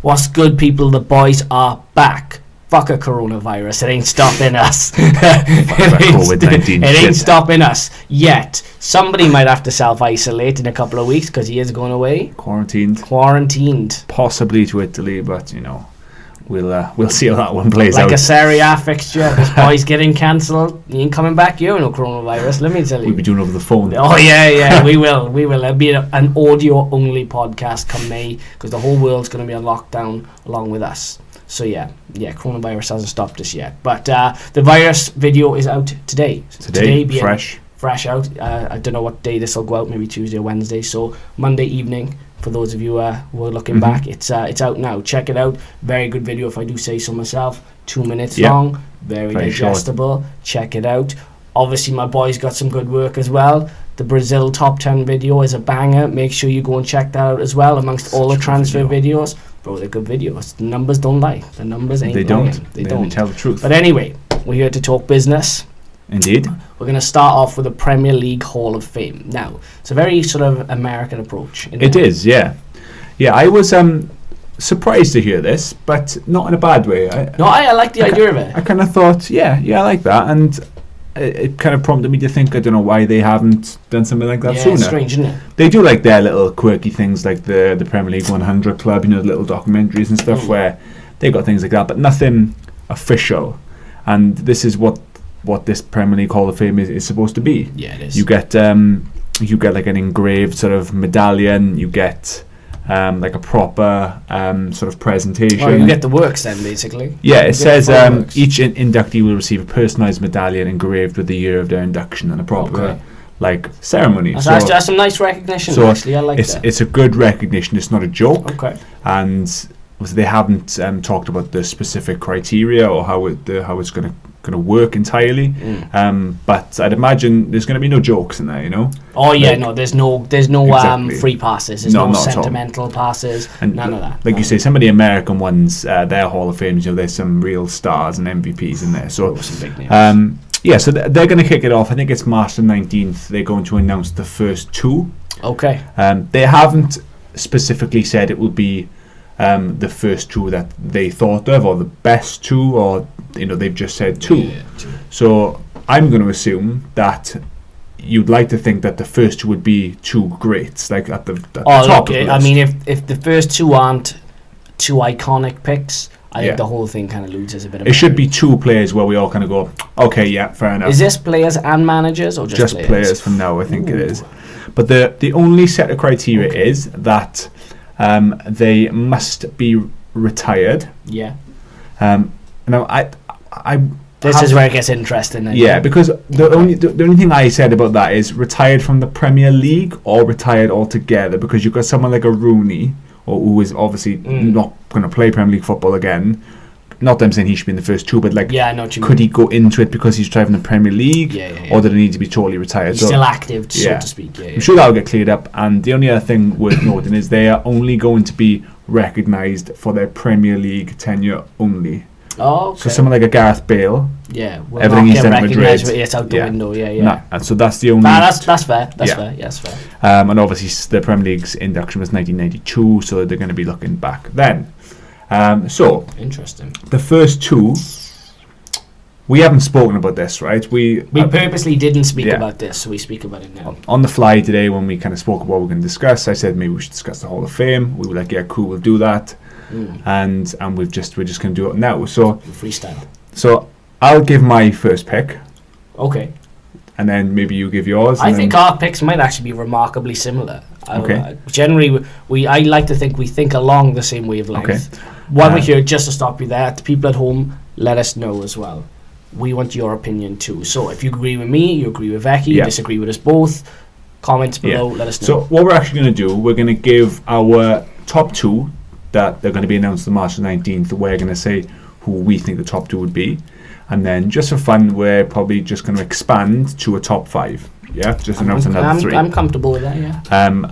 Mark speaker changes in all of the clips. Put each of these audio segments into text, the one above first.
Speaker 1: What's good, people? The boys are back. Fuck a coronavirus. It ain't stopping us. It ain't stopping us yet. Somebody might have to self-isolate in a couple of weeks because he is going away. Quarantined.
Speaker 2: Possibly to Italy, but you know, we'll see how that one plays out.
Speaker 1: Like a Serie A fixture. This boy's getting cancelled. He ain't coming back here with no coronavirus. Let me tell you.
Speaker 2: We'll be doing over the phone.
Speaker 1: Oh yeah, we will. It'll be an audio-only podcast come May because the whole world's going to be on lockdown along with us. So yeah, coronavirus hasn't stopped us yet. But the virus video is out today.
Speaker 2: Today being
Speaker 1: fresh out. I don't know what day this will go out. Maybe Tuesday or Wednesday. So Monday evening. For those of you who are looking back, it's out now. Check it out. Very good video, if I do say so myself. 2 minutes long. Very digestible. Short. Check it out. Obviously, my boys got some good work as well. The Brazil top 10 video is a banger. Make sure you go and check that out as well. Amongst all the transfer videos, bro, they're good videos. The numbers don't lie. The numbers ain't lying. They don't
Speaker 2: tell the truth.
Speaker 1: But anyway, we're here to talk business.
Speaker 2: Indeed.
Speaker 1: We're going to start off with the Premier League Hall of Fame. Now, it's a very sort of American approach.
Speaker 2: It is, yeah. Yeah, I was surprised to hear this, but not in a bad way.
Speaker 1: I like the idea of it.
Speaker 2: I kind of thought, I like that. And it kind of prompted me to think, I don't know why they haven't done something like that sooner.
Speaker 1: It's strange, isn't it?
Speaker 2: They do like their little quirky things like the Premier League 100 Club, you know, the little documentaries and stuff where they got things like that, but nothing official. And this is what this Premier League Hall of Fame is supposed to be.
Speaker 1: Yeah, it is.
Speaker 2: You get like an engraved sort of medallion. You get like a proper sort of presentation.
Speaker 1: Well, you get the works then, basically.
Speaker 2: Yeah, it says each inductee will receive a personalised medallion engraved with the year of their induction and a proper like ceremony.
Speaker 1: That's some nice recognition. So actually, I like that.
Speaker 2: It's a good recognition. It's not a joke.
Speaker 1: Okay.
Speaker 2: And they haven't talked about the specific criteria or how it's going to work entirely, but I'd imagine there's going to be no jokes in there, you know.
Speaker 1: Oh yeah, no, there's no free passes, there's no sentimental passes, and none of that.
Speaker 2: Like you say, some of the American ones, their Hall of Fame, you know, there's some real stars and MVPs in there. So
Speaker 1: some big names.
Speaker 2: So they're going to kick it off. I think it's March the 19th. They're going to announce the first two.
Speaker 1: Okay.
Speaker 2: They haven't specifically said it will be the first two that they thought of, or the best two, or you know, they've just said two. Yeah, two. So I'm going to assume that you'd like to think that the first two would be two greats, like at the top of the list.
Speaker 1: I mean, if the first two aren't two iconic picks, I think the whole thing kind of loses a bit of
Speaker 2: it should be two players where we all kind of go, okay, yeah, fair enough.
Speaker 1: Is this players and managers, or just
Speaker 2: players from now? I think it is. But the only set of criteria is that they must be retired.
Speaker 1: Yeah.
Speaker 2: Now
Speaker 1: this is where it gets interesting.
Speaker 2: Because the only thing I said about that is retired from the Premier League or retired altogether, because you've got someone like a Rooney, or who is obviously not going to play Premier League football again. Not that I'm saying he should be in the first two, but like,
Speaker 1: I know what you
Speaker 2: could he go into it because he's driving the Premier League, or did he need to be totally retired?
Speaker 1: He's still active, so to speak.
Speaker 2: I'm sure that'll get cleared up. And the only other thing worth noting is they are only going to be recognised for their Premier League tenure only.
Speaker 1: Oh, okay.
Speaker 2: So someone like a Gareth Bale,
Speaker 1: everything he's done at Madrid, it's out the window.
Speaker 2: And so that's the only.
Speaker 1: That's fair. That's fair.
Speaker 2: And obviously the Premier League's induction was 1992, so they're going to be looking back then. So
Speaker 1: interesting.
Speaker 2: The first two, we haven't spoken about this, right? We
Speaker 1: purposely didn't speak about this, so we speak about it now.
Speaker 2: On the fly today, when we kind of spoke about what we're going to discuss, I said maybe we should discuss the Hall of Fame. We were like, yeah, cool, we'll do that. And we're just going to do it now. So
Speaker 1: freestyle.
Speaker 2: So I'll give my first pick.
Speaker 1: Okay.
Speaker 2: And then maybe you give yours.
Speaker 1: I think our picks might actually be remarkably similar.
Speaker 2: Okay.
Speaker 1: Generally, I like to think we think along the same wavelength.
Speaker 2: Okay.
Speaker 1: While we're here, just to stop you there, the people at home, let us know as well. We want your opinion too. So if you agree with me, you agree with Becky, you disagree with us both, comments below, let us know.
Speaker 2: So what we're actually going to do, we're going to give our top two that they're going to be announced on March the 19th. We're going to say who we think the top two would be. And then just for fun, we're probably just going to expand to a top five. Yeah, just announce another three.
Speaker 1: I'm comfortable with that, yeah.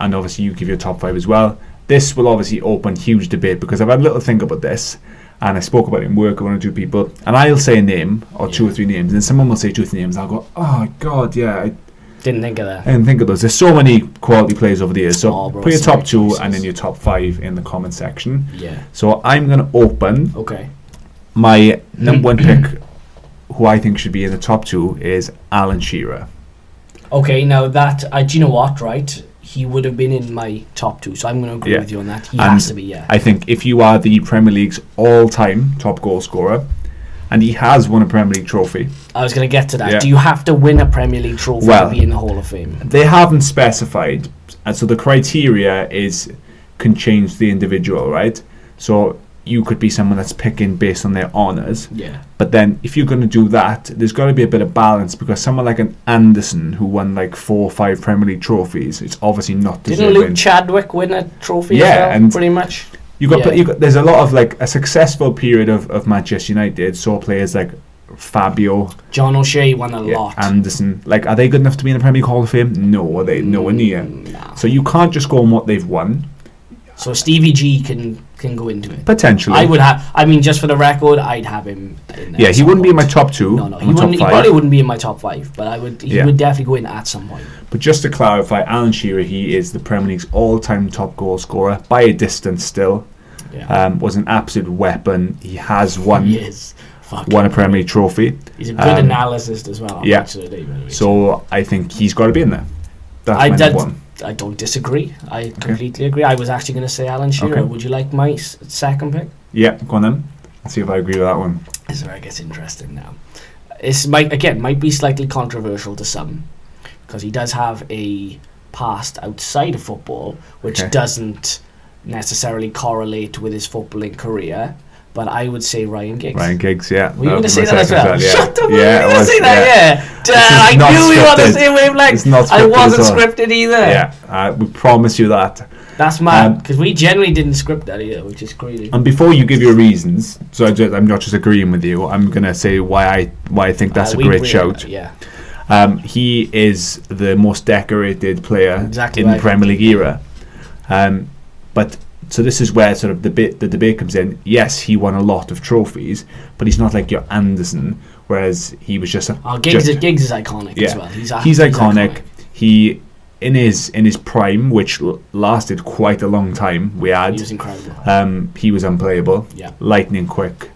Speaker 2: And obviously you give your top five as well. This will obviously open huge debate, because I've had a little think about this, and I spoke about it in work with one or two people, and I'll say a name or two or three names, and then someone will say two or three names, and I'll go, oh god, yeah,
Speaker 1: Didn't think of that.
Speaker 2: I didn't think of those. There's so many quality players over the years. So
Speaker 1: Oh, bro,
Speaker 2: put your
Speaker 1: so
Speaker 2: top
Speaker 1: many
Speaker 2: 2
Speaker 1: choices.
Speaker 2: and then your top 5 in the comment section.
Speaker 1: Yeah.
Speaker 2: So I'm going to open
Speaker 1: Okay.
Speaker 2: my number 1 pick, who I think should be in the top 2, is Alan Shearer.
Speaker 1: Okay, now that, do you know what, right? He would have been in my top 2, so I'm going to agree with you on that. He
Speaker 2: And
Speaker 1: has to be, yeah.
Speaker 2: I think if you are the Premier League's all-time top goal scorer, and he has won a Premier League trophy,
Speaker 1: I was going to get to that.
Speaker 2: Yeah.
Speaker 1: Do you have to win a Premier League trophy
Speaker 2: Well,
Speaker 1: to be in the Hall of Fame?
Speaker 2: they haven't specified, and so the criteria can change the individual, right? So you could be someone that's picking based on their honours,
Speaker 1: Yeah.
Speaker 2: but then if you're going to do that, there's got to be a bit of balance, because someone like an Anderson who won like 4 or 5 Premier League trophies, it's obviously not
Speaker 1: Didn't
Speaker 2: deserving.
Speaker 1: Luke Chadwick win a trophy
Speaker 2: Yeah,
Speaker 1: as well,
Speaker 2: and
Speaker 1: pretty much?
Speaker 2: You got,
Speaker 1: Yeah.
Speaker 2: you got. There's a lot of like a successful period of Manchester United. Saw players like Fabio,
Speaker 1: John O'Shea won a lot.
Speaker 2: Anderson. Like, are they good enough to be in the Premier League Hall of Fame? No, are they nowhere near.
Speaker 1: Nah.
Speaker 2: So you can't just go on what they've won.
Speaker 1: So Stevie G can go into it.
Speaker 2: Potentially,
Speaker 1: I would have. I mean, just for the record, I'd have him. In there
Speaker 2: Yeah,
Speaker 1: at
Speaker 2: he
Speaker 1: some
Speaker 2: wouldn't be in my
Speaker 1: point.
Speaker 2: top 2.
Speaker 1: No, he
Speaker 2: my top
Speaker 1: wouldn't. He
Speaker 2: 5.
Speaker 1: probably wouldn't be in my top 5, but I would. He
Speaker 2: Yeah.
Speaker 1: would definitely go in at some point.
Speaker 2: But just to clarify, Alan Shearer, he is the Premier League's all-time top goal scorer by a distance. Still,
Speaker 1: Yeah.
Speaker 2: was an absolute weapon. He has won
Speaker 1: He is.
Speaker 2: won a Premier League trophy.
Speaker 1: He's a good analyst as well.
Speaker 2: Yeah.
Speaker 1: Absolutely.
Speaker 2: So I think he's got to be in there. That's
Speaker 1: I
Speaker 2: my
Speaker 1: did.
Speaker 2: number 1.
Speaker 1: I don't disagree. I completely agree. I was actually going to say Alan Shearer.
Speaker 2: Okay.
Speaker 1: Would you like my second pick?
Speaker 2: Yeah, go on then. Let's see if I agree with that one.
Speaker 1: This is where it gets interesting now. This might be slightly controversial to some, because he does have a past outside of football, which
Speaker 2: Okay.
Speaker 1: doesn't necessarily correlate with his footballing career. But I would say Ryan Giggs.
Speaker 2: Ryan Giggs, yeah.
Speaker 1: Were you going to
Speaker 2: was
Speaker 1: say
Speaker 2: my
Speaker 1: that as
Speaker 2: second
Speaker 1: well?
Speaker 2: as yeah.
Speaker 1: Shut up!
Speaker 2: Yeah,
Speaker 1: You
Speaker 2: it
Speaker 1: going to
Speaker 2: was,
Speaker 1: say that? Yeah.
Speaker 2: This
Speaker 1: I
Speaker 2: is not
Speaker 1: knew we were on the
Speaker 2: scripted.
Speaker 1: same wavelength.
Speaker 2: It's not
Speaker 1: I
Speaker 2: scripted
Speaker 1: wasn't
Speaker 2: at all.
Speaker 1: scripted either.
Speaker 2: Yeah, we promise you that.
Speaker 1: That's mad, because we generally didn't script that either, which is crazy.
Speaker 2: And before you give your reasons, so I'm not just agreeing with you. I'm going to say why I think that's a
Speaker 1: We
Speaker 2: great
Speaker 1: agree on
Speaker 2: shout.
Speaker 1: that, yeah.
Speaker 2: He is the most decorated player
Speaker 1: Exactly
Speaker 2: in
Speaker 1: right.
Speaker 2: the Premier League era. But so this is where sort of the debate comes in. Yes, he won a lot of trophies, but he's not like your Anderson, whereas he was just
Speaker 1: Giggs is iconic as
Speaker 2: yeah.
Speaker 1: well.
Speaker 2: He's iconic. He in his prime, which lasted quite a long time.
Speaker 1: He was incredible.
Speaker 2: He was unplayable.
Speaker 1: Yeah.
Speaker 2: Lightning quick.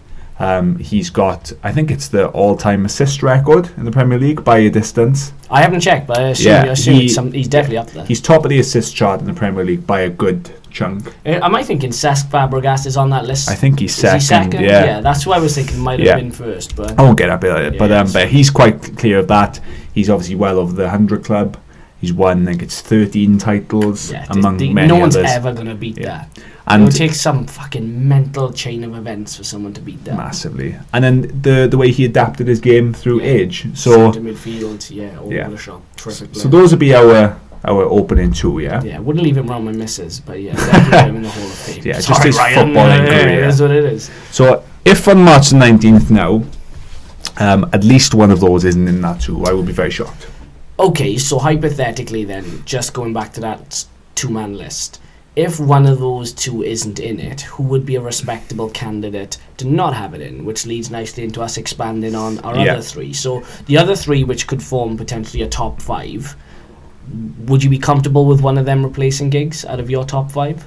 Speaker 2: He's got, I think it's the all-time assist record in the Premier League by a distance.
Speaker 1: I haven't checked, but I assume he's definitely up there.
Speaker 2: He's top of the assist chart in the Premier League by a good chunk.
Speaker 1: Am I thinking Cesc Fabregas is on that list?
Speaker 2: I think he's
Speaker 1: Is he
Speaker 2: second.
Speaker 1: second?
Speaker 2: Yeah.
Speaker 1: That's who I was thinking might have been first. But
Speaker 2: I won't get up with it,
Speaker 1: Yeah,
Speaker 2: but he's quite clear of that. He's obviously well over the 100 club. He's won, I think it's 13 titles among many
Speaker 1: no one's
Speaker 2: others.
Speaker 1: ever going to beat that.
Speaker 2: And
Speaker 1: it would take some fucking mental chain of events for someone to beat that.
Speaker 2: massively. And then the way he adapted his game through age. So
Speaker 1: Centre midfield, over the shop. Terrific
Speaker 2: so
Speaker 1: player.
Speaker 2: those would be our opening two, yeah?
Speaker 1: Yeah, wouldn't leave him around my missus, but yeah, definitely put him in the Hall of Fame.
Speaker 2: Yeah,
Speaker 1: Sorry,
Speaker 2: just his
Speaker 1: Ryan,
Speaker 2: footballing career.
Speaker 1: It is what it is.
Speaker 2: So if on March 19th now, at least one of those isn't in that two, I will be very shocked.
Speaker 1: Okay, so hypothetically then, just going back to that two-man list, if one of those two isn't in it, who would be a respectable candidate to not have it in, which leads nicely into us expanding on our other three. So the other three, which could form potentially a top five, would you be comfortable with one of them replacing Giggs out of your top five?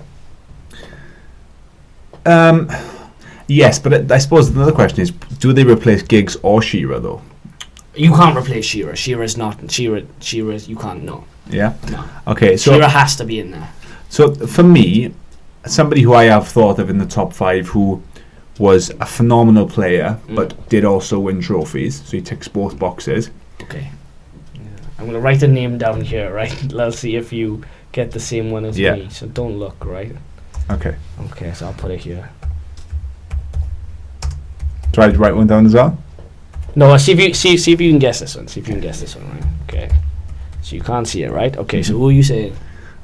Speaker 2: Yes, but I suppose another question is, do they replace Giggs or Shearer though?
Speaker 1: You can't replace Shearer. Shearer's not. Shearer's, you can't, no.
Speaker 2: Yeah?
Speaker 1: No.
Speaker 2: Okay, so
Speaker 1: Shearer has to be in there.
Speaker 2: So for me, somebody who I have thought of in the top five who was a phenomenal player but did also win trophies, so he ticks both boxes.
Speaker 1: Okay. Yeah. I'm going to write a name down here, right? Let's see if you get the same one as me. So don't look, right?
Speaker 2: Okay.
Speaker 1: Okay, so I'll put it here.
Speaker 2: Try to write one down as well.
Speaker 1: No, see if you can guess this one. See if you can guess this one, right? Okay. So you can't see it, right? Okay, so who are you saying?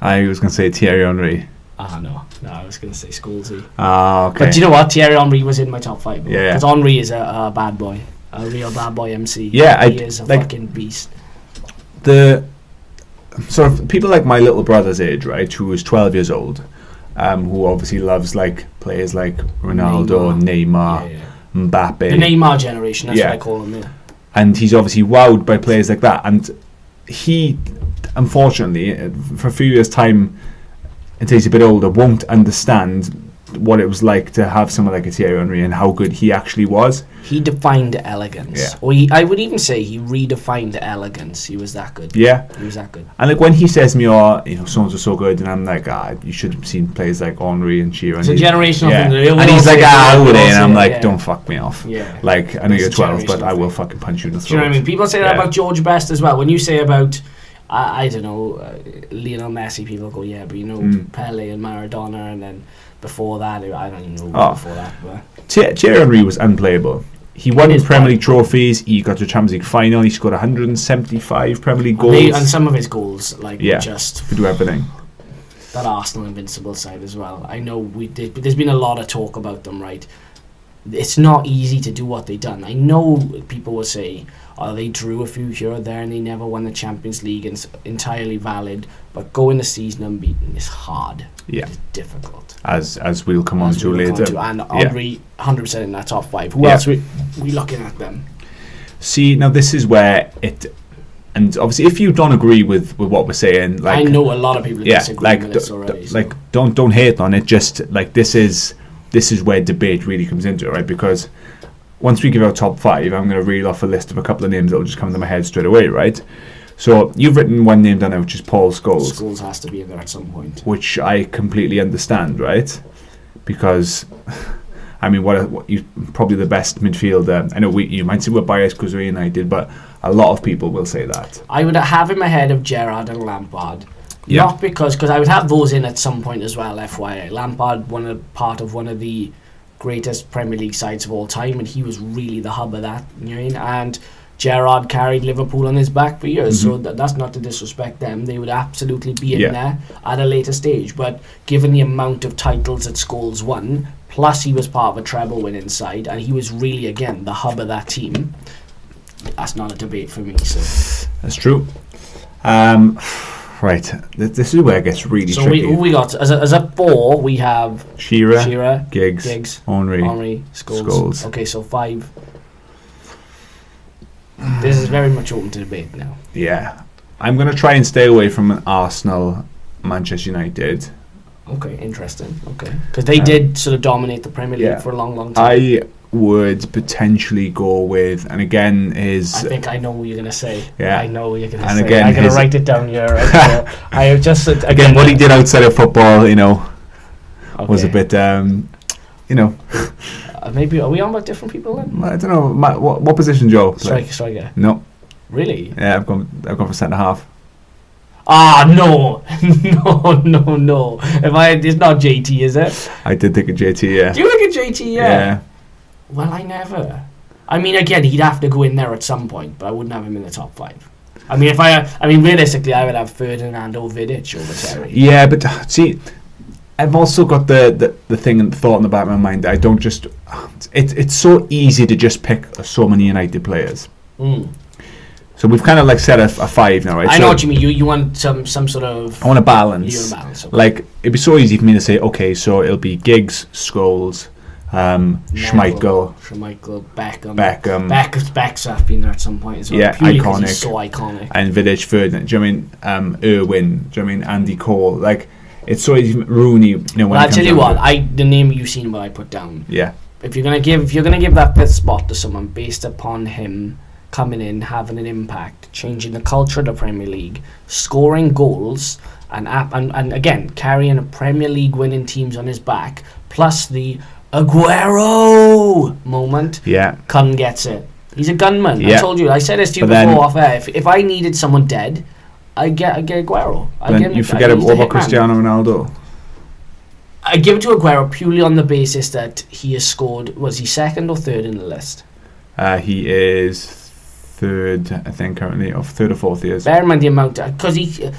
Speaker 2: I was going to say Thierry Henry.
Speaker 1: No, I was going to say Scholesy.
Speaker 2: Okay.
Speaker 1: But do you know what? Thierry Henry was in my top five.
Speaker 2: Yeah.
Speaker 1: Because Henry is a bad boy. A real bad boy MC.
Speaker 2: Yeah,
Speaker 1: he is a fucking beast.
Speaker 2: The sort of people like my little brother's age, right, who is 12 years old, who obviously loves like players like Ronaldo, Neymar, Mbappe.
Speaker 1: The Neymar generation, that's what I call them, yeah.
Speaker 2: And he's obviously wowed by players like that. And he, unfortunately, for a few years' time, until he's a bit older, won't understand what it was like to have someone like a Thierry Henry and how good he actually was.
Speaker 1: He defined elegance.
Speaker 2: Yeah.
Speaker 1: Or I would even say he redefined elegance. He was that good.
Speaker 2: Yeah.
Speaker 1: He was that good.
Speaker 2: And like when he says to me, oh, someone's so good, and I'm like, you should have seen players like Henry and Shearer.
Speaker 1: It's a generational thing.
Speaker 2: And he's like, who are they? And I'm like,
Speaker 1: yeah.
Speaker 2: Don't fuck me off.
Speaker 1: Yeah.
Speaker 2: Like, I know you're 12, but I will
Speaker 1: thing.
Speaker 2: fucking punch you in the throat.
Speaker 1: Do you know what I mean? People say that about George Best as well. When you say about, I don't know, Lionel Messi, people go, yeah, but Pele and Maradona, and then before that, I don't even know before that. But
Speaker 2: Thierry Henry was unplayable. He won
Speaker 1: It is
Speaker 2: Premier League trophies. He got to the Champions League final. He scored 175 Premier League goals.
Speaker 1: And some of his goals, just
Speaker 2: could do everything.
Speaker 1: That Arsenal Invincible side as well. I know we did, but there's been a lot of talk about them, right? It's not easy to do what they done. I know people will say, they drew a few here or there and they never won the Champions League, and it's entirely valid. But going the season unbeaten is hard.
Speaker 2: Yeah,
Speaker 1: it's difficult.
Speaker 2: As we'll come on to later.
Speaker 1: And Henry, 100% in that top 5. Who else we looking at them?
Speaker 2: See, now this is where it. And obviously, if you don't agree with what we're saying, like
Speaker 1: I know a lot of people disagree with this already.
Speaker 2: Like, don't hate on it. Just like this is where debate really comes into it, right? Because once we give our top 5, I'm going to reel off a list of a couple of names that will just come to my head straight away, right? So you've written one name down there, which is Paul Scholes.
Speaker 1: Scholes has to be in there at some point,
Speaker 2: which I completely understand, right? Because I mean, what you probably the best midfielder. I know you might say we're biased because we're United, but a lot of people will say that.
Speaker 1: I would have him ahead of Gerrard and Lampard.
Speaker 2: Yeah.
Speaker 1: Not because I would have those in at some point as well, FYI. Lampard, part of one of the greatest Premier League sides of all time, and he was really the hub of that, you know what I mean? And Gerrard carried Liverpool on his back for years, so that's not to disrespect them. They would absolutely be in there at a later stage, but given the amount of titles that Scholes won, plus he was part of a treble winning side, and he was really, again, the hub of that team, that's not a debate for me. So
Speaker 2: that's true. Right, this is where it gets really tricky.
Speaker 1: So we got as a 4, we have
Speaker 2: Shearer, Giggs, Henry,
Speaker 1: Scholes. Okay, so 5. This is very much open to debate now.
Speaker 2: Yeah, I'm going to try and stay away from an Arsenal, Manchester United.
Speaker 1: Okay, interesting. Okay, because they did sort of dominate the Premier League for a long, long time.
Speaker 2: I would potentially go with, and again, I
Speaker 1: think I know what you're going to say.
Speaker 2: Yeah,
Speaker 1: I know what you're going to
Speaker 2: say.
Speaker 1: Again, I'm going to write it down here. Right? So I have just
Speaker 2: again what he did outside of football, was a bit,
Speaker 1: maybe are we on about different people then?
Speaker 2: I don't know. What position, Joe?
Speaker 1: Striker.
Speaker 2: No.
Speaker 1: Really?
Speaker 2: Yeah, I've gone for centre half.
Speaker 1: No. No. It's not JT, is it?
Speaker 2: I did think of JT, yeah.
Speaker 1: Do you think of JT,
Speaker 2: yeah?
Speaker 1: Well, I never. I mean, again, he'd have to go in there at some point, but I wouldn't have him in the top 5. I mean, realistically, I would have Ferdinand or Vidic over Terry.
Speaker 2: Yeah, but see, I've also got the thing and thought in the back of my mind that I don't just. It's so easy to just pick so many United players. So we've kind of like set a 5 now, right?
Speaker 1: I know what you mean. You want some sort of.
Speaker 2: I want a balance.
Speaker 1: Okay.
Speaker 2: Like it'd be so easy for me to say, okay, so it'll be Giggs, Scholes, Schmeichel, Beckham.
Speaker 1: Beck's have been there at some point as well.
Speaker 2: Yeah, iconic.
Speaker 1: He's so iconic.
Speaker 2: And Vidic, Ferdinand. Do you know what I mean? Irwin. Do you know what I mean? Andy Cole. Like it's so easy. Rooney. When
Speaker 1: I'll tell you what. The name you've seen what I put down.
Speaker 2: Yeah.
Speaker 1: If you're gonna give that 5th spot to someone based upon him coming in, having an impact, changing the culture of the Premier League, scoring goals, and again carrying a Premier League winning teams on his back, plus the Aguero moment.
Speaker 2: Yeah.
Speaker 1: Cullen gets it. He's a gunman.
Speaker 2: Yeah.
Speaker 1: I told you. I said this to you before off air. If I needed someone dead, I get Aguero.
Speaker 2: You forget about Cristiano Ronaldo.
Speaker 1: I give it to Aguero purely on the basis that he has scored. Was he 2nd or 3rd in the list?
Speaker 2: He is 3rd, I think, currently, or 3rd or 4th years.
Speaker 1: Bear in mind the amount, because he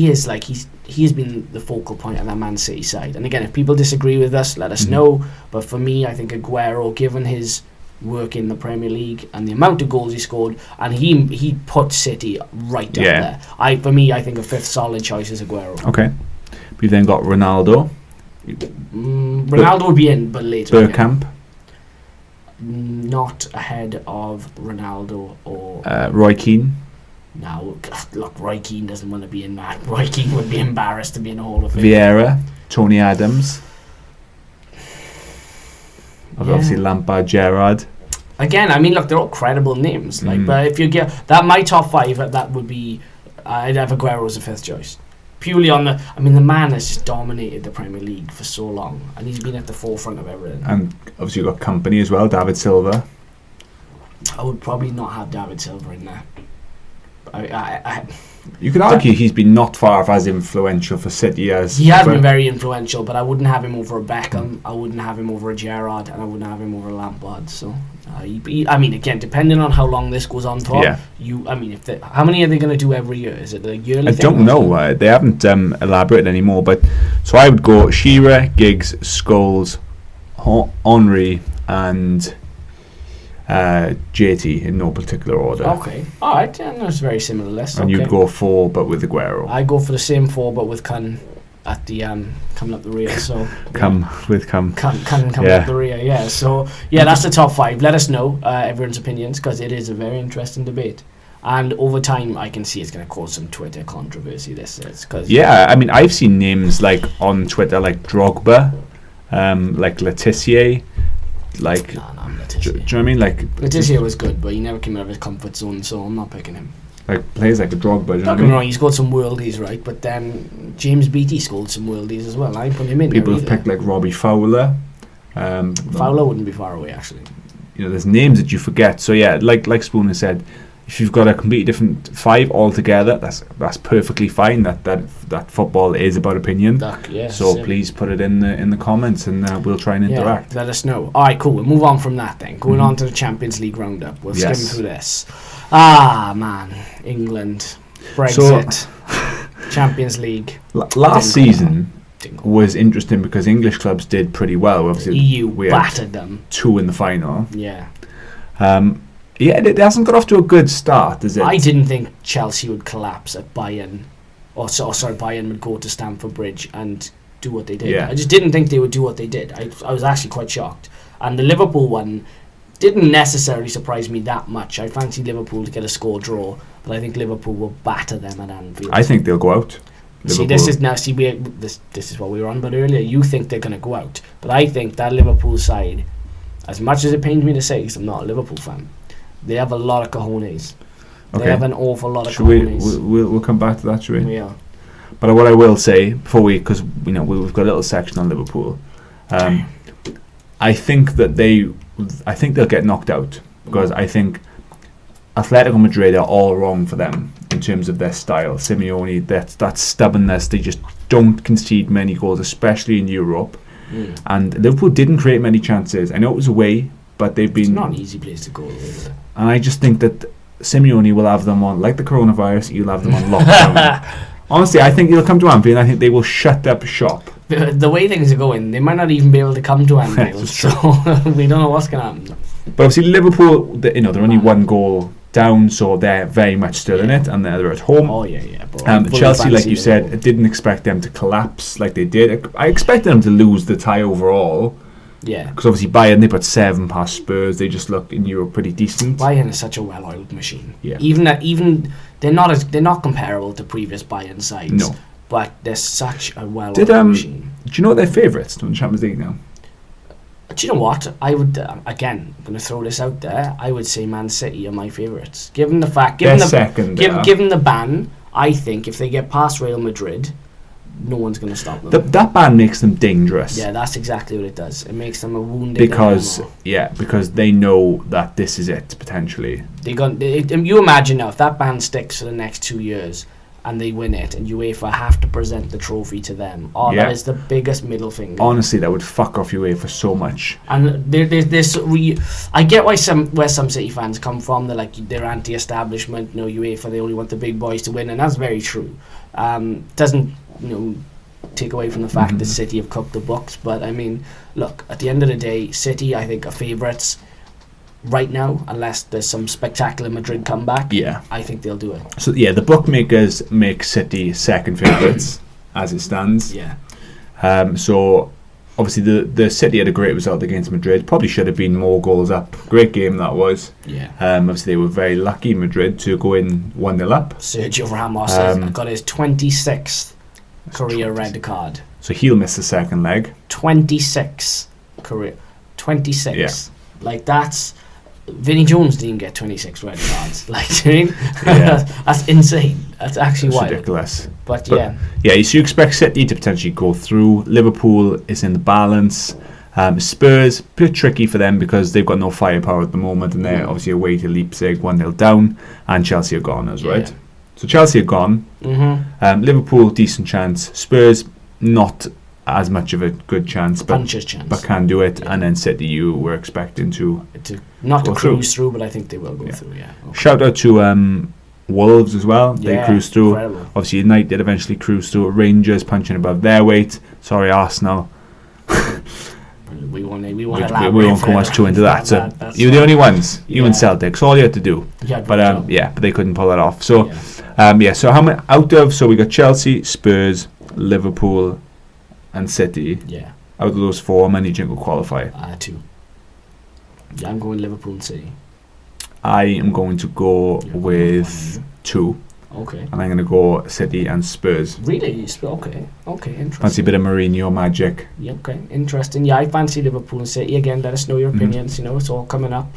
Speaker 1: has been the focal point of that Man City side. And again, if people disagree with us, let us know. But for me, I think Aguero, given his work in the Premier League and the amount of goals he scored, and he put City right up there. For me, I think a 5th solid choice is Aguero.
Speaker 2: Okay. We've then got Ronaldo.
Speaker 1: Ronaldo would be in, but later.
Speaker 2: Bergkamp.
Speaker 1: Not ahead of Ronaldo or
Speaker 2: Roy Keane.
Speaker 1: Now, look, Roy Keane doesn't want to be in that. Roy Keane would be embarrassed to be in the Hall of Fame.
Speaker 2: Vieira, Tony Adams. Obviously Lampard, Gerrard. Again,
Speaker 1: I mean, look, they're all credible names. But if you get that, my top 5, that would be, I'd have Aguero as a 5th choice. Purely on the man has just dominated the Premier League for so long, and he's been at the forefront of everything.
Speaker 2: And obviously you've got company as well, David Silva.
Speaker 1: I would probably not have David Silva in there.
Speaker 2: You could argue he's been not far off as influential for City as...
Speaker 1: He has been very influential, but I wouldn't have him over a Beckham, I wouldn't have him over a Gerrard, and I wouldn't have him over a Lampard. So, again, depending on how long this goes on for, how many are they going to do every year? Is it a yearly thing?
Speaker 2: I don't know. They haven't elaborated anymore, but so I would go Shearer, Giggs, Scholes, Henry, and... JT in no particular order.
Speaker 1: Okay, alright, yeah, that's a very similar list.
Speaker 2: And you'd go 4 but with Aguero.
Speaker 1: I go for the same 4 but with Kun at the coming up the rear. So
Speaker 2: Kun
Speaker 1: up the rear. Yeah. So that's the top 5. Let us know everyone's opinions, because it is a very interesting debate. And over time, I can see it's going to cause some Twitter controversy. This is because
Speaker 2: I've seen names like on Twitter like Drogba, like Letitia. Like,
Speaker 1: no,
Speaker 2: do you know what I mean? Like,
Speaker 1: Letitia was good, but he never came out of his comfort zone, so I'm not picking him.
Speaker 2: Like, plays like a Drogba, do you know
Speaker 1: what
Speaker 2: I mean?
Speaker 1: Don't get me wrong, he scored some worldies, right? But then James Beattie scored some worldies as well. I put him in.
Speaker 2: People have picked like Robbie Fowler.
Speaker 1: Fowler wouldn't be far away, actually.
Speaker 2: There's names that you forget. So yeah, like Spooner said, if you've got a completely different 5 altogether, that's perfectly fine. That football is about opinion. Please put it in the comments, and we'll try and interact.
Speaker 1: Let us know. All right, cool. We'll move on from that then. Going on to the Champions League roundup. We'll skim through this. Man, England, Brexit, Champions League.
Speaker 2: Last season was interesting because English clubs did pretty well. Obviously,
Speaker 1: EU battered them. 2
Speaker 2: in the final.
Speaker 1: Yeah.
Speaker 2: It hasn't got off to a good start, is it?
Speaker 1: I didn't think Chelsea would collapse at Bayern. Bayern would go to Stamford Bridge and do what they did.
Speaker 2: Yeah.
Speaker 1: I just didn't think they would do what they did. I was actually quite shocked. And the Liverpool one didn't necessarily surprise me that much. I fancied Liverpool to get a score draw, but I think Liverpool will batter them at Anfield.
Speaker 2: I think they'll go out.
Speaker 1: Liverpool. This is what we were on about earlier. You think they're going to go out, but I think that Liverpool side, as much as it pains me to say, because I'm not a Liverpool fan, they have a lot of cojones.
Speaker 2: Okay.
Speaker 1: They have an awful lot of cojones.
Speaker 2: We'll come back to that, shall we?
Speaker 1: We are.
Speaker 2: But what I will say before we've got a little section on Liverpool. I think they'll get knocked out, because I think Atletico Madrid are all wrong for them in terms of their style. Simeone, that stubbornness. They just don't concede many goals, especially in Europe. And Liverpool didn't create many chances. I know it was away, but they've been...
Speaker 1: It's not an easy place to go, is it?
Speaker 2: And I just think that Simeone will have them on, like the coronavirus, he'll have them on lockdown. Honestly, I think he'll come to Anfield, and I think they will shut up shop.
Speaker 1: The way things are going, they might not even be able to come to Anfield, so we don't know what's going to happen.
Speaker 2: But obviously Liverpool, they're only 1 goal down, so they're very much still in it, and they're at home.
Speaker 1: Oh yeah.
Speaker 2: Chelsea, like you said, I didn't expect them to collapse like they did. I expected them to lose the tie overall.
Speaker 1: Yeah.
Speaker 2: Because obviously Bayern, they put 7 past Spurs. They just look in Europe pretty decent.
Speaker 1: Bayern is such a well-oiled machine.
Speaker 2: Yeah.
Speaker 1: Even they're not comparable to previous Bayern sides.
Speaker 2: No.
Speaker 1: But they're such a well-oiled machine.
Speaker 2: Do you know what their favourites in the Champions League now?
Speaker 1: Do you know what? I would again. I'm going to throw this out there. I would say Man City are my favourites, given the fact, given the ban. I think if they get past Real Madrid, no one's going to stop them.
Speaker 2: That ban makes them dangerous.
Speaker 1: Yeah, that's exactly what it does. It makes them a wounded
Speaker 2: because
Speaker 1: animal.
Speaker 2: They know that this is it potentially.
Speaker 1: You imagine now if that ban sticks for the next 2 years and they win it, and UEFA have to present the trophy to them. That is the biggest middle finger.
Speaker 2: Honestly, that would fuck off UEFA so much.
Speaker 1: And there's this. I get where some City fans come from. They're anti-establishment. UEFA, they only want the big boys to win, and that's very true. Doesn't take away from the fact that City have cooked the books. But I mean, look, at the end of the day, City, I think, are favourites right now, unless there's some spectacular Madrid comeback.
Speaker 2: Yeah,
Speaker 1: I think they'll do it.
Speaker 2: So the bookmakers make City second favourites as it stands.
Speaker 1: Yeah.
Speaker 2: So obviously the City had a great result against Madrid. Probably should have been more goals up. Great game that was.
Speaker 1: Yeah.
Speaker 2: Obviously they were very lucky, Madrid, to go in 1-0 up.
Speaker 1: Sergio Ramos has got his 26th career red card.
Speaker 2: So he'll miss the second leg.
Speaker 1: 26 career. 26.
Speaker 2: Yeah.
Speaker 1: Like, that's... Vinnie Jones didn't get 26 red cards. Like, do you know what I mean?
Speaker 2: Yeah.
Speaker 1: That's insane. That's actually
Speaker 2: It's
Speaker 1: wild.
Speaker 2: ridiculous.
Speaker 1: But yeah.
Speaker 2: Yeah, so you expect City to potentially go through. Liverpool is in the balance. Spurs, a bit tricky for them because they've got no firepower at the moment, and they're obviously away to Leipzig 1-0 down, and Chelsea are gone as right. So Chelsea are gone. Liverpool, decent chance. Spurs, not as much of a good chance, but can do it. And then City, you were expecting to
Speaker 1: not to cruise through, but I think they will go through. Yeah. Okay.
Speaker 2: Shout out to Wolves as well. They cruised through.
Speaker 1: Incredible.
Speaker 2: Obviously, United eventually cruised through. Rangers punching above their weight. Sorry, Arsenal.
Speaker 1: We won't
Speaker 2: go much too into that. So you were the only ones. You and Celtics. All you had to do. But but they couldn't pull that off. So So how many out of? So we got Chelsea, Spurs, Liverpool, and City.
Speaker 1: Yeah.
Speaker 2: Out of those four, how many do you think will qualify?
Speaker 1: 2. Yeah, I'm going Liverpool and City.
Speaker 2: I am going to go with 2.
Speaker 1: Okay.
Speaker 2: And I'm going to go City and Spurs.
Speaker 1: Really? Okay. Interesting.
Speaker 2: Fancy a bit of Mourinho magic.
Speaker 1: Yeah, okay. Interesting. Yeah, I fancy Liverpool and City. Again, let us know your opinions. You know, it's all coming up.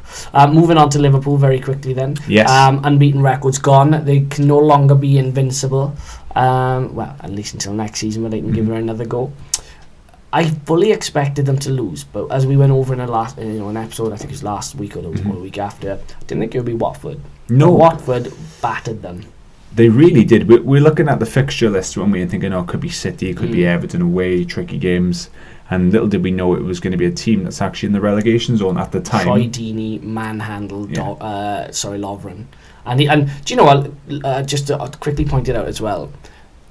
Speaker 1: Moving on to Liverpool very quickly then.
Speaker 2: Yes.
Speaker 1: Unbeaten record's gone. They can no longer be invincible. Well, at least until next season where they can give her another go. I fully expected them to lose, but as we went over in an episode, I think it was last week or the week after, I didn't think it would be Watford.
Speaker 2: No.
Speaker 1: Watford battered them.
Speaker 2: They really did. We're looking at the fixture list when we were thinking, it could be City, it could be Everton away, tricky games. And little did we know it was going to be a team that's actually in the relegation zone at the time.
Speaker 1: Troy Deeney manhandled Lovren. And do you know what? Just to quickly point it out as well,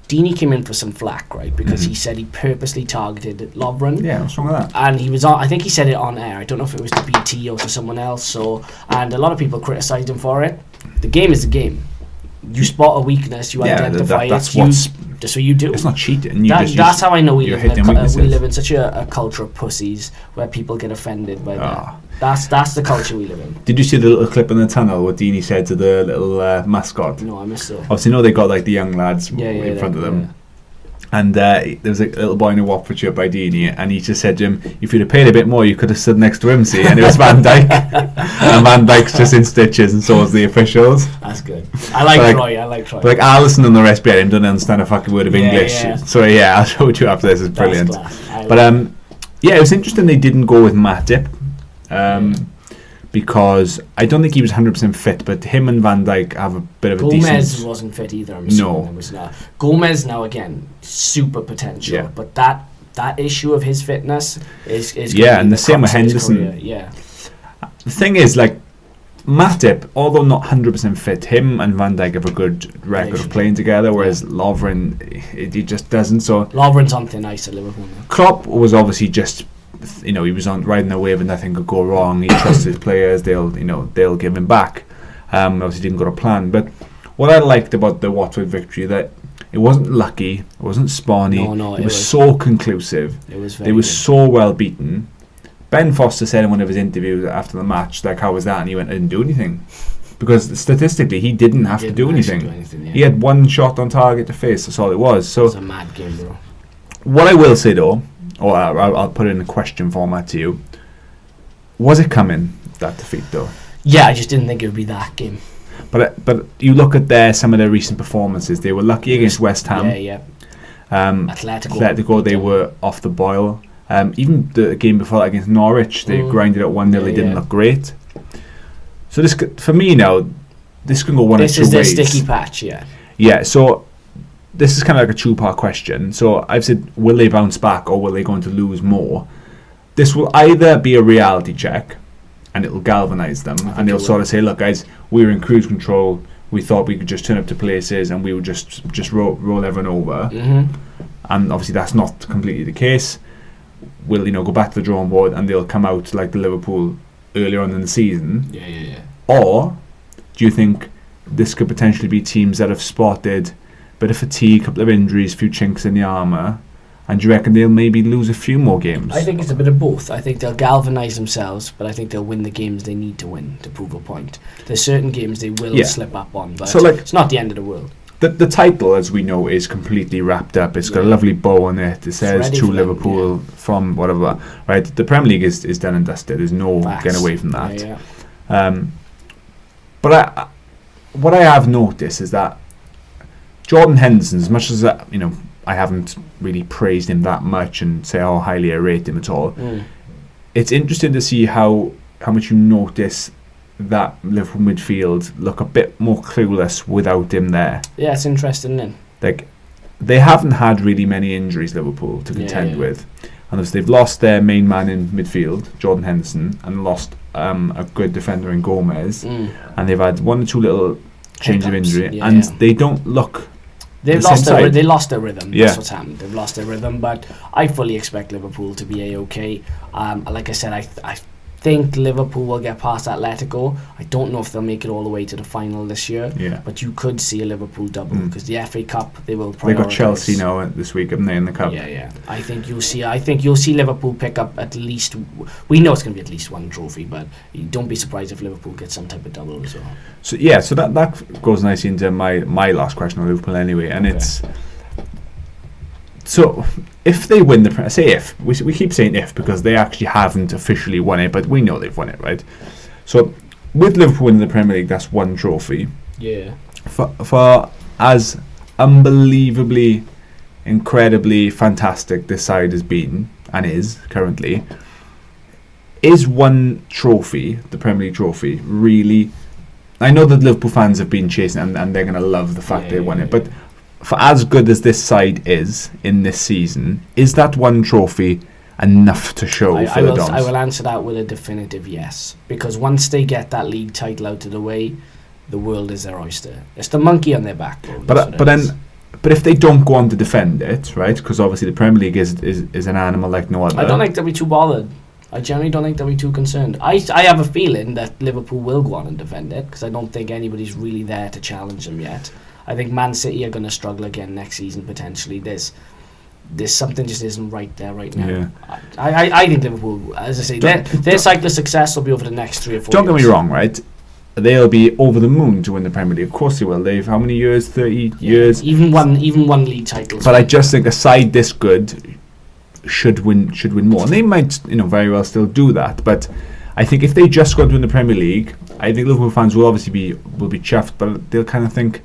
Speaker 1: Deeney came in for some flack, right? Because he said he purposely targeted Lovren.
Speaker 2: Yeah, what's wrong with that?
Speaker 1: And he was on, I think he said it on air. I don't know if it was to BT or to someone else. And a lot of people criticised him for it. The game is the game. You spot a weakness, you identify it. That's what you do.
Speaker 2: It's not cheating.
Speaker 1: That's how I know we live in such a culture of pussies where people get offended by that. That's the culture we live in.
Speaker 2: Did you see the little clip in the tunnel what Deeney said to the little mascot?
Speaker 1: No, I missed it.
Speaker 2: Obviously, they got like the young lads in front of them. Yeah. And there was a little boy in a Watford shirt by Deeney, and he just said to him, if you'd have paid a bit more, you could have stood next to him, see? And it was Van Dijk. And Van Dijk's just in stitches, and so was the officials.
Speaker 1: That's good. I like Troy.
Speaker 2: But like Alisson and the rest behind him don't understand a fucking word of English. Yeah. So I'll show it you after this. It's brilliant. But it was interesting they didn't go with Matip. Because I don't think he was 100% fit, but him and Van Dijk have a bit of a decent...
Speaker 1: Gomez wasn't fit either, I'm assuming. No. Gomez now, again, super potential, but that issue of his fitness is
Speaker 2: and the same with Henderson.
Speaker 1: Yeah.
Speaker 2: The thing is, like, Matip, although not 100% fit, him and Van Dijk have a good record of playing together, whereas Lovren, he just doesn't. So
Speaker 1: Lovren's on thin ice at Liverpool now.
Speaker 2: Klopp was obviously just... he was on riding a wave and nothing could go wrong. He trusts his players. They'll give him back. Obviously didn't go to plan. But what I liked about the Watford victory, that it wasn't lucky, it wasn't spawny. No, it was so conclusive. They were so well beaten. Ben Foster said in one of his interviews after the match, like, how was that? And he went, I didn't do anything. Because statistically, he didn't have to do anything. He had one shot on target to face. That's all it was. So
Speaker 1: it's a mad game, bro.
Speaker 2: What I will say though, or I'll put it in a question format to you. Was it coming, that defeat, though? Yeah,
Speaker 1: I just didn't think it would be that game.
Speaker 2: But you look at some of their recent performances. They were lucky against West Ham.
Speaker 1: Yeah.
Speaker 2: Atletico, they were off the boil. Even the game before that against Norwich, they grinded at 1-0. They didn't look great. So this, for me now, this can go one of two ways.
Speaker 1: This is their sticky patch, yeah.
Speaker 2: Yeah, so... this is kind of like a two-part question. So I've said, will they bounce back or will they going to lose more? This will either be a reality check and it'll galvanise them and they'll sort of say, look guys, we were in cruise control, we thought we could just turn up to places and we would just roll everyone over. And obviously that's not completely the case. We'll go back to the drawing board and they'll come out like the Liverpool earlier on in the season.
Speaker 1: Yeah.
Speaker 2: Or do you think this could potentially be teams that have spotted bit of fatigue, couple of injuries, few chinks in the armour, And do you reckon they'll maybe lose a few more games?
Speaker 1: I think it's a bit of both. I think they'll galvanise themselves, but I think they'll win the games they need to win to prove a point. There's certain games they will slip up on, but it's not the end of the world.
Speaker 2: The title, as we know, is completely wrapped up. It's got a lovely bow on it. It says to Liverpool from whatever. Right, the Premier League is done and dusted. There's no getting away from that. But what I have noticed is that Jordan Henderson, as much as that, I haven't really praised him that much and say how highly I rate him at all. It's interesting to see how much you notice that Liverpool midfield look a bit more clueless without him there.
Speaker 1: Yeah, it's interesting then.
Speaker 2: Like, they haven't had really many injuries, Liverpool, to contend with. And they've lost their main man in midfield, Jordan Henderson, and lost a good defender in Gomez. And they've had one or two little change of injury, and they don't look...
Speaker 1: They lost their rhythm. That's what's happened. They've lost their rhythm, but I fully expect Liverpool to be A-OK. Like I said, I think Liverpool will get past Atletico. I don't know if they'll make it all the way to the final this year, but you could see a Liverpool double because the FA Cup they will prioritise. They got
Speaker 2: Chelsea now this week, haven't they, in the cup?
Speaker 1: Yeah. I think you'll see Liverpool pick up at least. We know it's going to be at least one trophy, but don't be surprised if Liverpool gets some type of double as well.
Speaker 2: So that goes nicely into my last question on Liverpool anyway, and it's. So, if they win we keep saying if because they actually haven't officially won it, but we know they've won it, right? So, with Liverpool winning the Premier League, that's one trophy.
Speaker 1: Yeah.
Speaker 2: For as unbelievably, incredibly fantastic this side has been and is currently, is one trophy, the Premier League trophy, really? I know that Liverpool fans have been chasing and they're going to love the fact they won it, but for as good as this side is in this season, is that one trophy enough to show for the Dons?
Speaker 1: I will answer that with a definitive yes. Because once they get that league title out of the way, the world is their oyster. It's the monkey on their back.
Speaker 2: But if they don't go on to defend it, right? Because obviously the Premier League is an animal like no other.
Speaker 1: I don't think they'll be too bothered. I generally don't think they'll be too concerned. I have a feeling that Liverpool will go on and defend it because I don't think anybody's really there to challenge them yet. I think Man City are going to struggle again next season potentially. There's something just isn't right there right now.
Speaker 2: Yeah.
Speaker 1: I think Liverpool, as I say, their cycle of success will be over the next 3 or 4 years.
Speaker 2: Don't get me wrong, right? They'll be over the moon to win the Premier League. Of course they will. They've how many years? 30 years.
Speaker 1: Even one league title.
Speaker 2: But I just think a side this good should win more. And they might, very well still do that. But I think if they just go to win the Premier League, I think Liverpool fans will obviously be chuffed, but they'll kind of think,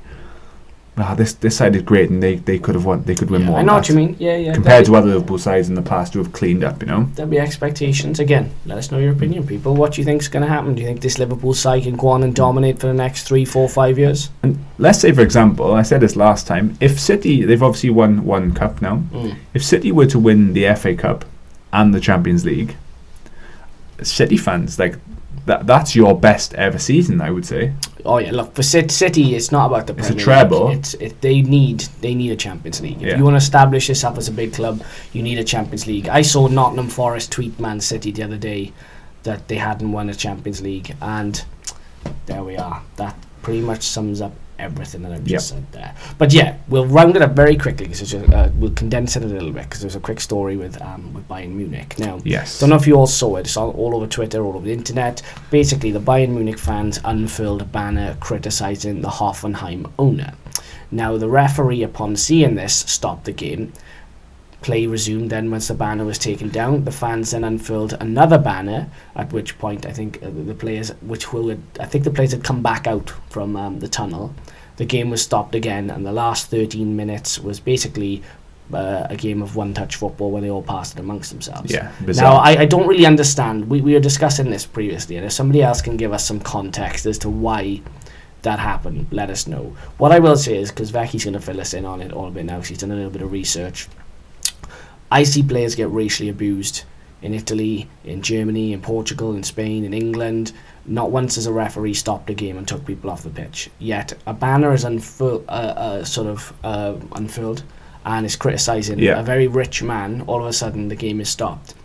Speaker 2: this side is great, and they could have won. They could win more.
Speaker 1: I know what you mean. Yeah.
Speaker 2: Compared to other Liverpool sides in the past who have cleaned up,
Speaker 1: There'll be expectations again. Let us know your opinion, people. What do you think is going to happen? Do you think this Liverpool side can go on and dominate for the next 3, 4, 5 years?
Speaker 2: And let's say, for example, I said this last time. If City, they've obviously won one cup now. If City were to win the FA Cup and the Champions League, City fans that's your best ever season, I would say.
Speaker 1: Oh yeah, look, for City, it's not about the Premier League.
Speaker 2: It's a treble.
Speaker 1: They need a Champions League. If you want to establish yourself as a big club, you need a Champions League. I saw Nottingham Forest tweet Man City the other day that they hadn't won a Champions League, and there we are. That pretty much sums up everything that I've just said there. But yeah, we'll round it up very quickly because we'll condense it a little bit because there's a quick story with Bayern Munich. Now, don't know if you all saw it. It's all over Twitter, all over the internet. Basically, the Bayern Munich fans unfurled a banner criticising the Hoffenheim owner. Now, the referee, upon seeing this, stopped the game. Play resumed then once the banner was taken down. The fans then unfurled another banner, at which point I think the players had come back out from the tunnel. The game was stopped again, and the last 13 minutes was basically a game of one-touch football where they all passed it amongst themselves.
Speaker 2: Yeah, bizarre.
Speaker 1: Now, I don't really understand. We were discussing this previously, and if somebody else can give us some context as to why that happened, let us know. What I will say is, because Vecchi's going to fill us in on it all a bit now, she's done a little bit of research. I see players get racially abused in Italy, in Germany, in Portugal, in Spain, in England. Not once has a referee stopped a game and took people off the pitch. Yet a banner is unfurled and is criticising a very rich man. All of a sudden the game is stopped.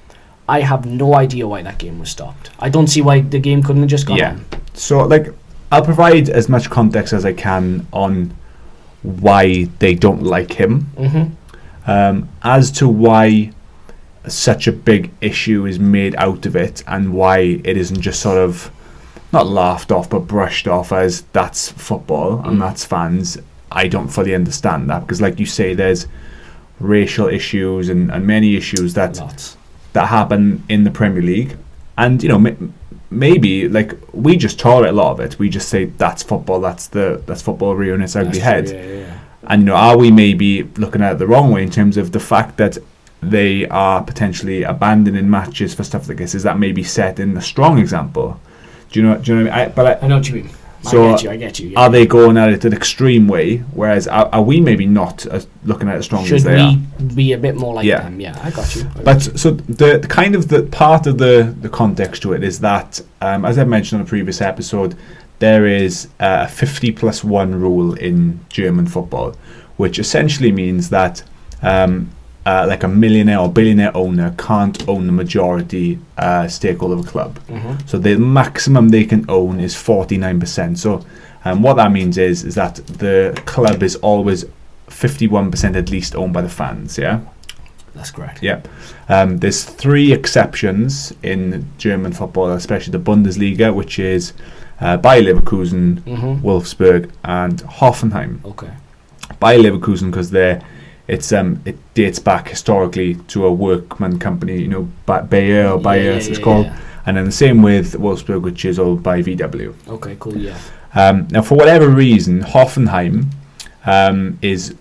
Speaker 1: I have no idea why that game was stopped. I don't see why the game couldn't have just gone on.
Speaker 2: So I'll provide as much context as I can on why they don't like him. As to why such a big issue is made out of it, and why it isn't just sort of not laughed off but brushed off as that's football and that's fans, I don't fully understand that, because like you say, there's racial issues and many issues that happen in the Premier League, and maybe like we just tolerate a lot of it. We just say that's football, that's football rearing its ugly head. And are we maybe looking at it the wrong way in terms of the fact that they are potentially abandoning matches for stuff like this? Is that maybe setting a strong example? Do you know what I mean? I
Speaker 1: know what you mean.
Speaker 2: So
Speaker 1: I get you.
Speaker 2: Are they going at it an extreme way? Whereas are we maybe not looking at it as strongly as they are?
Speaker 1: Should we be a bit more like them? Yeah, I got you.
Speaker 2: So the kind of the part of the context to it is that, as I mentioned on a previous episode, there is a 50+1 rule in German football, which essentially means that like a millionaire or billionaire owner can't own the majority stakeholder of a club. So the maximum they can own is 49%. So what that means is that the club is always 51% at least owned by the fans. Yeah,
Speaker 1: that's correct.
Speaker 2: Yeah. There's 3 exceptions in German football, especially the Bundesliga, which is Bayer Leverkusen, Wolfsburg, and Hoffenheim.
Speaker 1: Okay.
Speaker 2: Bayer Leverkusen, because it dates back historically to a workman company, Bayer as it's called, and then the same with Wolfsburg, which is owned by VW.
Speaker 1: Okay, cool. Yeah.
Speaker 2: Now, for whatever reason, Hoffenheim is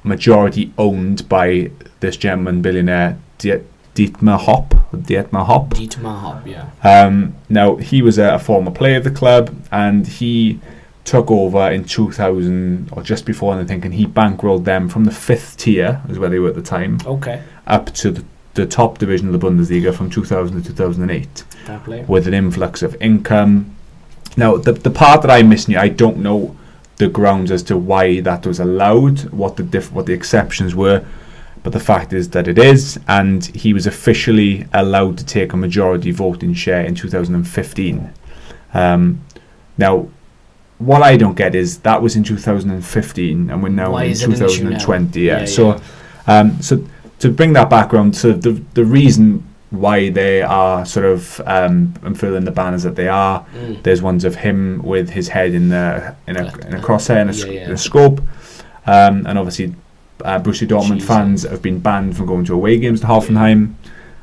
Speaker 2: majority owned by this German billionaire Dietmar Hopp.
Speaker 1: Dietmar Hopp, yeah.
Speaker 2: Now, he was a former player of the club, and he took over in 2000 or just before, I think, and he bankrolled them from the 5th tier, is where they were at the time, up to the top division of the Bundesliga from 2000 to 2008, with an influx of income. Now, the part that I'm missing here, I don't know the grounds as to why that was allowed, what the exceptions were, but the fact is that it is, and he was officially allowed to take a majority voting share in 2015. Now, what I don't get is that was in 2015, and we're now in 2020. So to bring that background, so the reason why they are sort of unfurling the banners that they are, there's ones of him with his head in a crosshair in a scope, and obviously Borussia Dortmund fans have been banned from going to away games to Hoffenheim,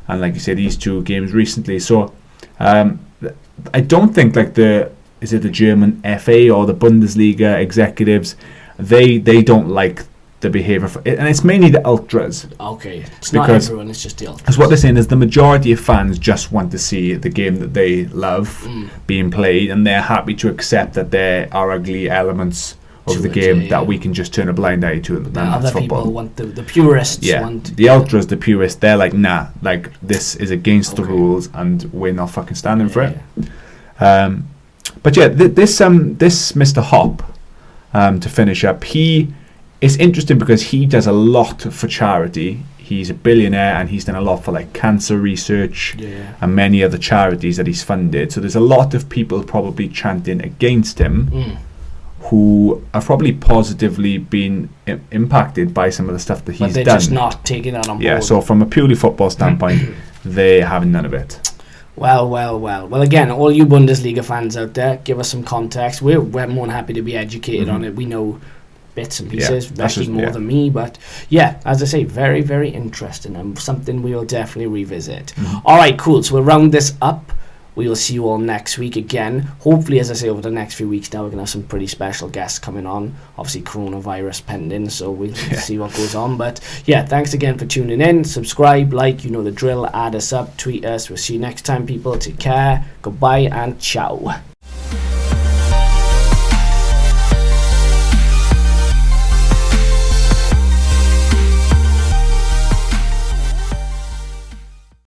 Speaker 2: and like you say, these 2 games recently. So I don't think like the German FA or the Bundesliga executives, they don't like the behaviour, and it's mainly the ultras.
Speaker 1: Okay, it's not everyone, it's just the ultras.
Speaker 2: Because what they're saying is the majority of fans just want to see the game that they love being played, and they're happy to accept that there are ugly elements of the game that we can just turn a blind eye to, and that's
Speaker 1: other
Speaker 2: football.
Speaker 1: People want the purists want
Speaker 2: the ultras, the purists, they're like, nah, like this is against the rules and we're not fucking standing for it. But yeah, this Mr. Hopp, to finish up, it's interesting because he does a lot for charity. He's a billionaire, and he's done a lot for like cancer research and many other charities that he's funded. So there's a lot of people probably chanting against him who have probably positively been impacted by some of the stuff that he's done.
Speaker 1: But they're just not taking that on board.
Speaker 2: Yeah, so from a purely football standpoint, they haven't none of it.
Speaker 1: Well, again, all you Bundesliga fans out there, give us some context. We're more than happy to be educated on it. We know bits and pieces, Becky more than me, but yeah, as I say, very, very interesting and something we'll definitely revisit. Alright, cool, so we'll round this up. We will see you all next week again. Hopefully, as I say, over the next few weeks now, we're going to have some pretty special guests coming on. Obviously, coronavirus pending, so we'll see what goes on. But yeah, thanks again for tuning in. Subscribe, like, you know the drill. Add us up, tweet us. We'll see you next time, people. Take care. Goodbye and ciao.